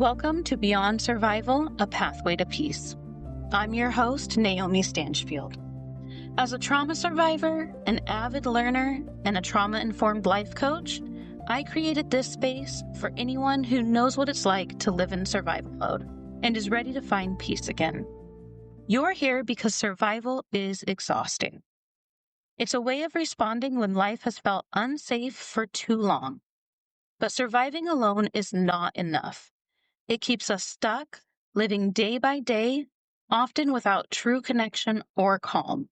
Welcome to Beyond Survival, A Pathway to Peace. I'm your host, Naomi Stanchfield. As a trauma survivor, an avid learner, and a trauma-informed life coach, I created this space for anyone who knows what it's like to live in survival mode and is ready to find peace again. You're here because survival is exhausting. It's a way of responding when life has felt unsafe for too long. But surviving alone is not enough. It keeps us stuck, living day by day, often without true connection or calm.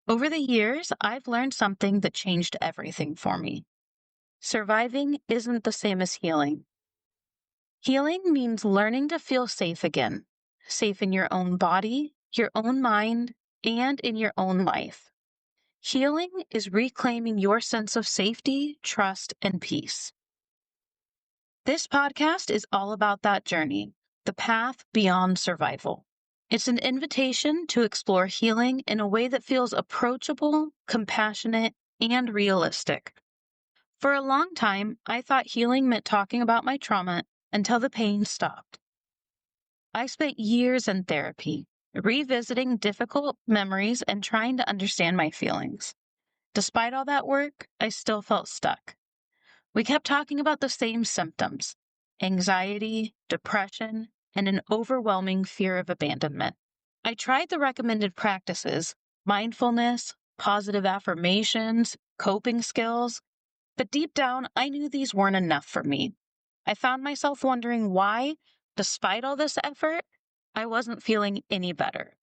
Over the years, I've learned something that changed everything for me. Surviving isn't the same as healing. Healing means learning to feel safe again, safe in your own body, your own mind, and in your own life. Healing is reclaiming your sense of safety, trust, and peace. This podcast is all about that journey, the path beyond survival. It's an invitation to explore healing in a way that feels approachable, compassionate, and realistic. For a long time, I thought healing meant talking about my trauma until the pain stopped. I spent years in therapy, revisiting difficult memories and trying to understand my feelings. Despite all that work, I still felt stuck. We kept talking about the same symptoms: anxiety, depression, and an overwhelming fear of abandonment. I tried the recommended practices, mindfulness, positive affirmations, coping skills, but deep down, I knew these weren't enough for me. I found myself wondering why, despite all this effort, I wasn't feeling any better.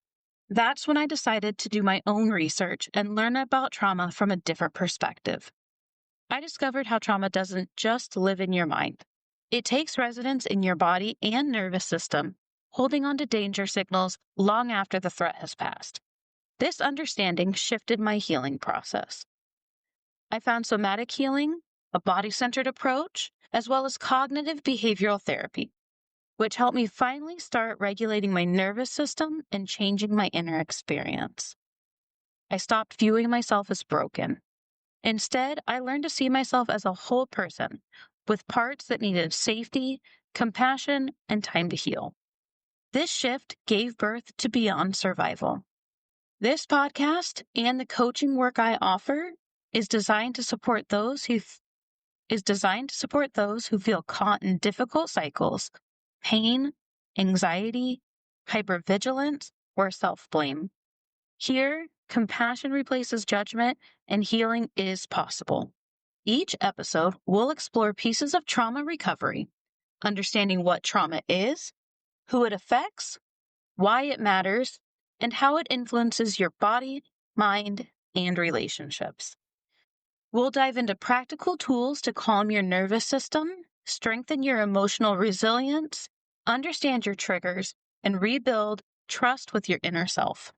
That's when I decided to do my own research and learn about trauma from a different perspective. I discovered how trauma doesn't just live in your mind. It takes residence in your body and nervous system, holding on to danger signals long after the threat has passed. This understanding shifted my healing process. I found somatic healing, a body-centered approach, as well as cognitive behavioral therapy, which helped me finally start regulating my nervous system and changing my inner experience. I stopped viewing myself as broken. Instead, I learned to see myself as a whole person, with parts that needed safety, compassion, and time to heal. This shift gave birth to Beyond Survival. This podcast and the coaching work I offer is designed to support those who feel caught in difficult cycles, pain, anxiety, hypervigilance, or self-blame. Here, compassion replaces judgment and healing is possible. Each episode will explore pieces of trauma recovery, understanding what trauma is, who it affects, why it matters, and how it influences your body, mind, and relationships. We'll dive into practical tools to calm your nervous system, strengthen your emotional resilience, understand your triggers, and rebuild trust with your inner self.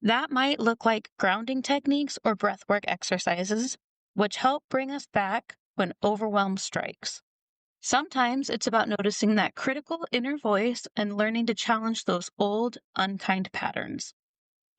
That might look like grounding techniques or breathwork exercises, which help bring us back when overwhelm strikes. Sometimes it's about noticing that critical inner voice and learning to challenge those old, unkind patterns.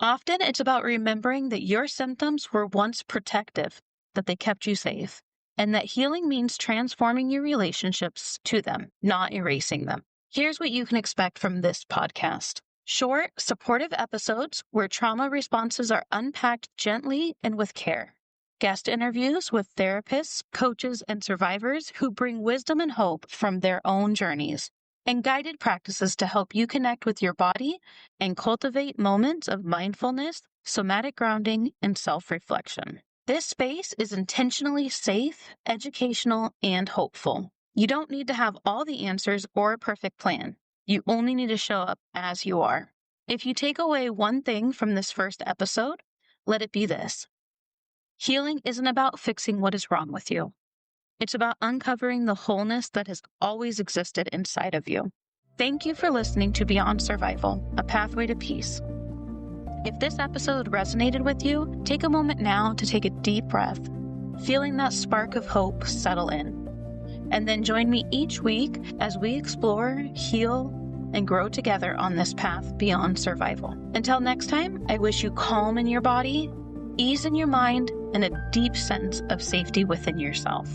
Often it's about remembering that your symptoms were once protective, that they kept you safe, and that healing means transforming your relationships to them, not erasing them. Here's what you can expect from this podcast. Short, supportive episodes where trauma responses are unpacked gently and with care. Guest interviews with therapists, coaches, and survivors who bring wisdom and hope from their own journeys. And guided practices to help you connect with your body and cultivate moments of mindfulness, somatic grounding, and self-reflection. This space is intentionally safe, educational, and hopeful. You don't need to have all the answers or a perfect plan. You only need to show up as you are. If you take away one thing from this first episode, let it be this. Healing isn't about fixing what is wrong with you. It's about uncovering the wholeness that has always existed inside of you. Thank you for listening to Beyond Survival, A Pathway to Peace. If this episode resonated with you, take a moment now to take a deep breath, feeling that spark of hope settle in. And then join me each week as we explore, heal, and grow together on this path beyond survival. Until next time, I wish you calm in your body, ease in your mind, and a deep sense of safety within yourself.